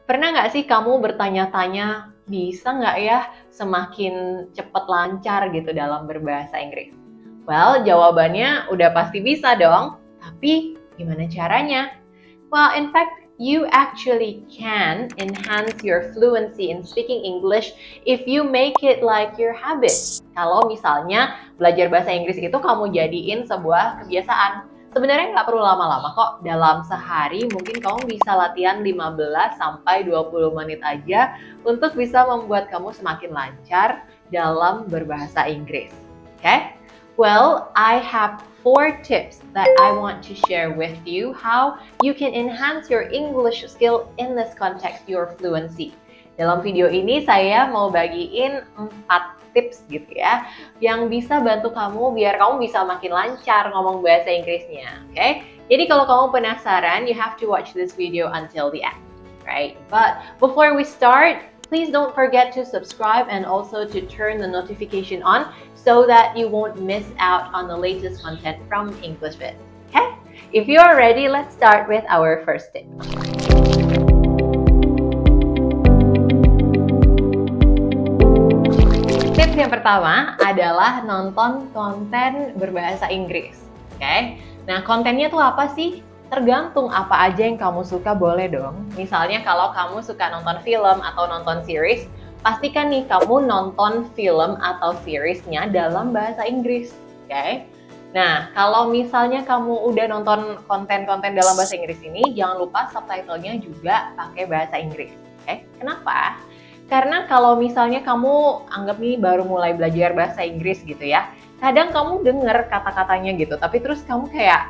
Pernah nggak sih kamu bertanya-tanya, bisa nggak ya semakin cepat lancar gitu dalam berbahasa Inggris? Well, jawabannya udah pasti bisa dong. Tapi gimana caranya? Well, in fact, you actually can enhance your fluency in speaking English if you make it like your habit. Kalau misalnya belajar bahasa Inggris itu kamu jadiin sebuah kebiasaan. Sebenarnya nggak perlu lama-lama kok. Dalam sehari mungkin kamu bisa latihan 15 sampai 20 menit aja untuk bisa membuat kamu semakin lancar dalam berbahasa Inggris. Oke? Okay? Well, I have 4 tips that I want to share with you how you can enhance your English skill in this context, your fluency. Dalam video ini saya mau bagiin 4 tips gitu ya, yang bisa bantu kamu biar kamu bisa makin lancar ngomong bahasa Inggrisnya, oke? Jadi kalau kamu penasaran, you have to watch this video until the end, right? But before we start, please don't forget to subscribe and also to turn the notification on so that you won't miss out on the latest content from EnglishVid, okay? If you are ready, let's start with our first tip. Tips yang pertama adalah nonton konten berbahasa Inggris, okay? Nah, kontennya tuh apa sih? Tergantung apa aja yang kamu suka boleh dong. Misalnya kalau kamu suka nonton film atau nonton series, pastikan nih kamu nonton film atau seriesnya dalam bahasa Inggris, oke? Okay? Nah, kalau misalnya kamu udah nonton konten-konten dalam bahasa Inggris ini, jangan lupa subtitlenya juga pakai bahasa Inggris, oke? Okay? Kenapa? Karena kalau misalnya kamu anggap nih baru mulai belajar bahasa Inggris gitu ya, kadang kamu denger kata-katanya gitu, tapi terus kamu kayak,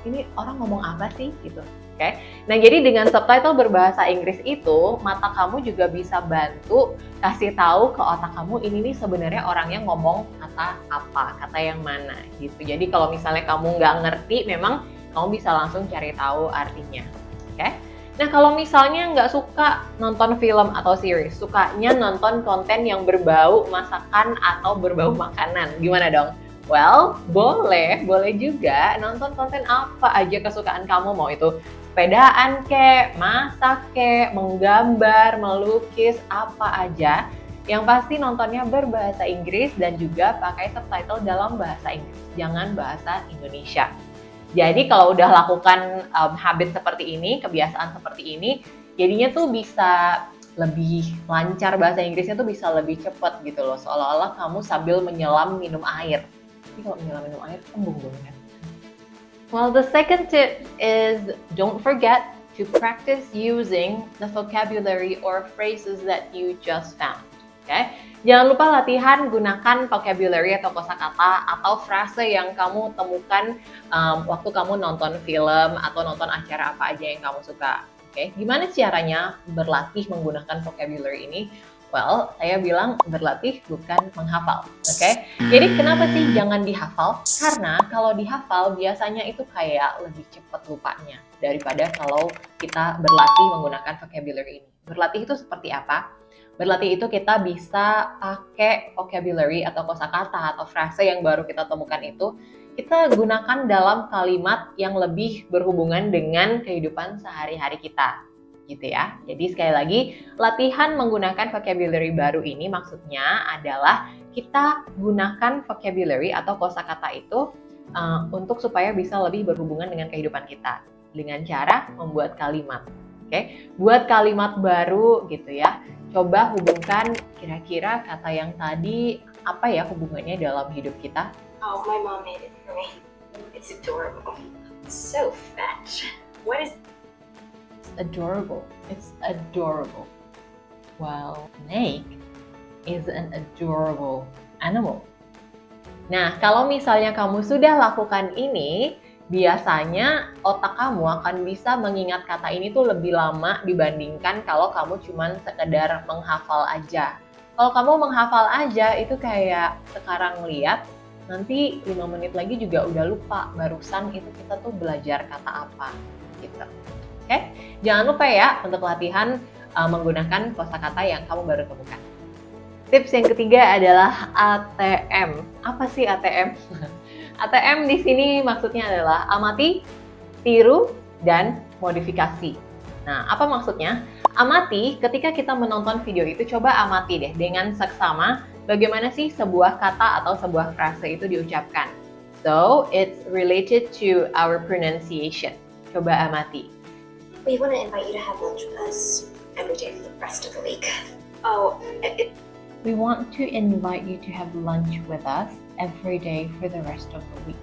ini orang ngomong apa sih gitu, oke? Okay? Nah, jadi dengan subtitle berbahasa Inggris itu, mata kamu juga bisa bantu kasih tahu ke otak kamu ini nih sebenarnya orangnya ngomong kata apa, kata yang mana gitu. Jadi kalau misalnya kamu nggak ngerti, memang kamu bisa langsung cari tahu artinya, oke? Okay? Nah, kalau misalnya nggak suka nonton film atau series, sukanya nonton konten yang berbau masakan atau berbau makanan, gimana dong? Well, boleh juga nonton konten apa aja kesukaan kamu, mau itu sepedaan kek, masak kek, menggambar, melukis, apa aja. Yang pasti nontonnya berbahasa Inggris dan juga pakai subtitle dalam bahasa Inggris, jangan bahasa Indonesia. Jadi kalau udah lakukan habit seperti ini, kebiasaan seperti ini, jadinya tuh bisa lebih lancar bahasa Inggrisnya tuh bisa lebih cepat gitu loh, seolah-olah kamu sambil menyelam minum air. Jadi kalau menyelam minum air, tembung dong kan? Well, the second tip is don't forget to practice using the vocabulary or phrases that you just found. Okay? Jangan lupa latihan gunakan vocabulary atau kosakata atau frase yang kamu temukan waktu kamu nonton film atau nonton acara apa aja yang kamu suka. Okay? Gimana caranya berlatih menggunakan vocabulary ini? Well, saya bilang berlatih bukan menghafal. Okay? Jadi kenapa sih jangan dihafal? Karena kalau dihafal biasanya itu kayak lebih cepat lupanya daripada kalau kita berlatih menggunakan vocabulary ini. Berlatih itu seperti apa? Berlatih itu kita bisa pakai vocabulary atau kosakata atau frase yang baru kita temukan itu, kita gunakan dalam kalimat yang lebih berhubungan dengan kehidupan sehari-hari kita, gitu ya. Jadi sekali lagi, latihan menggunakan vocabulary baru ini maksudnya adalah kita gunakan vocabulary atau kosakata itu untuk supaya bisa lebih berhubungan dengan kehidupan kita dengan cara membuat kalimat. Oke, buat kalimat baru gitu ya. Coba hubungkan kira-kira kata yang tadi apa ya hubungannya dalam hidup kita? Oh, my mom made it for me. It's adorable. It's so fat. What is adorable? It's adorable. Well, snake is an adorable animal. Nah, kalau misalnya kamu sudah lakukan ini, biasanya otak kamu akan bisa mengingat kata ini tuh lebih lama dibandingkan kalau kamu cuman sekedar menghafal aja. Kalau kamu menghafal aja itu kayak sekarang lihat, nanti 5 menit lagi juga udah lupa barusan itu kita tuh belajar kata apa gitu. Oke? Jangan lupa ya untuk latihan menggunakan kosakata yang kamu baru temukan. Tips yang ketiga adalah ATM. Apa sih ATM? ATM di sini maksudnya adalah amati, tiru, dan modifikasi. Nah, apa maksudnya? Amati, ketika kita menonton video itu, coba amati deh dengan seksama bagaimana sih sebuah kata atau sebuah frase itu diucapkan. So, it's related to our pronunciation. Coba amati. We want to invite you to have lunch with us every day for the rest of the week. Oh, We want to invite you to have lunch with us every day for the rest of the week.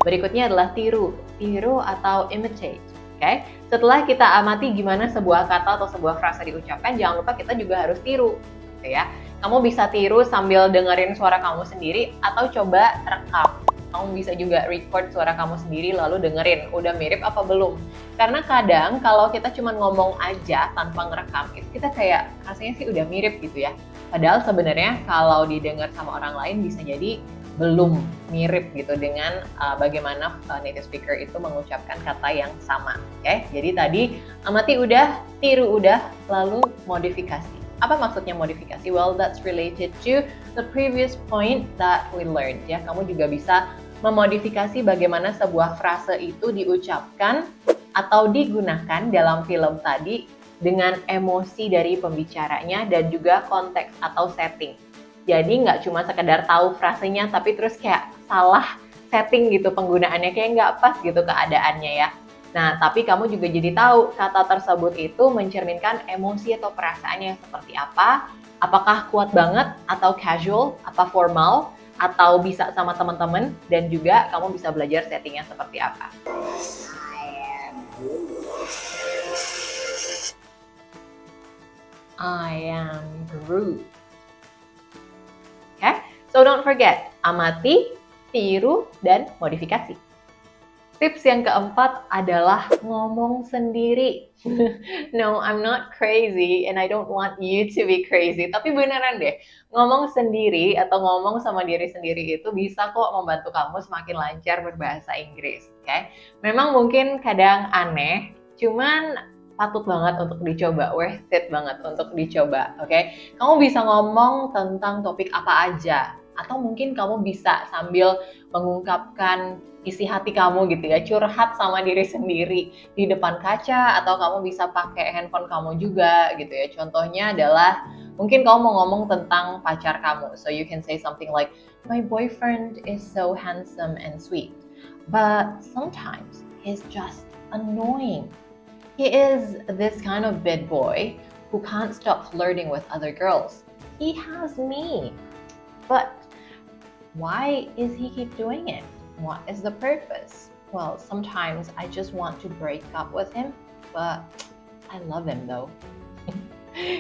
Berikutnya adalah tiru. Tiru atau imitate. Okay? Setelah kita amati gimana sebuah kata atau sebuah frase diucapkan, jangan lupa kita juga harus tiru. Gitu ya. Kamu bisa tiru sambil dengerin suara kamu sendiri atau coba rekam. Kamu bisa juga record suara kamu sendiri lalu dengerin, udah mirip apa belum. Karena kadang kalau kita cuma ngomong aja tanpa ngerekam, itu kita kayak rasanya sih udah mirip gitu ya. Padahal sebenarnya kalau didengar sama orang lain bisa jadi belum mirip gitu dengan bagaimana native speaker itu mengucapkan kata yang sama. Oke? Jadi tadi amati udah, tiru udah, lalu modifikasi. Apa maksudnya modifikasi? Well, that's related to the previous point that we learned. Ya, kamu juga bisa memodifikasi bagaimana sebuah frase itu diucapkan atau digunakan dalam film tadi dengan emosi dari pembicaranya dan juga konteks atau setting. Jadi nggak cuma sekedar tahu frasenya, tapi terus kayak salah setting gitu penggunaannya, kayak nggak pas gitu keadaannya ya. Nah, tapi kamu juga jadi tahu kata tersebut itu mencerminkan emosi atau perasaannya seperti apa, apakah kuat banget atau casual, apa formal, atau bisa sama teman-teman, dan juga kamu bisa belajar settingnya seperti apa. I am Groot. Okay? So don't forget, amati, tiru, dan modifikasi. Tips yang keempat adalah ngomong sendiri. No, I'm not crazy and I don't want you to be crazy. Tapi beneran deh, ngomong sendiri atau ngomong sama diri sendiri itu bisa kok membantu kamu semakin lancar berbahasa Inggris. Okay? Memang mungkin kadang aneh, cuman patut banget untuk dicoba, worth it banget untuk dicoba. Okay? Kamu bisa ngomong tentang topik apa aja. Atau mungkin kamu bisa sambil mengungkapkan isi hati kamu gitu ya, curhat sama diri sendiri di depan kaca, atau kamu bisa pakai handphone kamu juga gitu ya. Contohnya adalah mungkin kamu mau ngomong tentang pacar kamu, so you can say something like, my boyfriend is so handsome and sweet, but sometimes he's just annoying. He is this kind of bad boy who can't stop flirting with other girls. He has me, but why is he keep doing it? What is the purpose? Well, sometimes I just want to break up with him, but I love him though.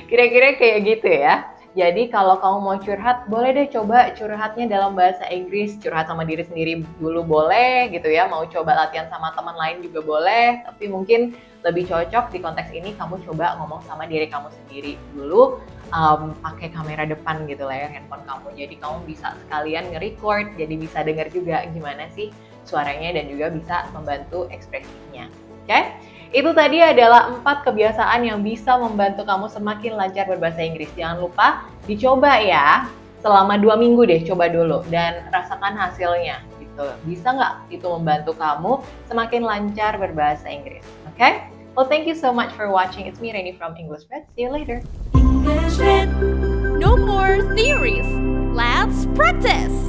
Kira-kira kayak gitu ya. Jadi kalau kamu mau curhat, boleh deh coba curhatnya dalam bahasa Inggris. Curhat sama diri sendiri dulu boleh gitu ya. Mau coba latihan sama teman lain juga boleh. Tapi mungkin lebih cocok di konteks ini kamu coba ngomong sama diri kamu sendiri dulu. Pakai kamera depan gitu lah ya, handphone kamu. Jadi kamu bisa sekalian nge-record, jadi bisa dengar juga gimana sih suaranya dan juga bisa membantu ekspresinya. Oke? Itu tadi adalah 4 kebiasaan yang bisa membantu kamu semakin lancar berbahasa Inggris. Jangan lupa dicoba ya, selama 2 minggu deh coba dulu dan rasakan hasilnya gitu. Bisa nggak itu membantu kamu semakin lancar berbahasa Inggris? Oke? Well, thank you so much for watching. It's me, Reni from English Red. See you later. English Red. No more theories. Let's practice.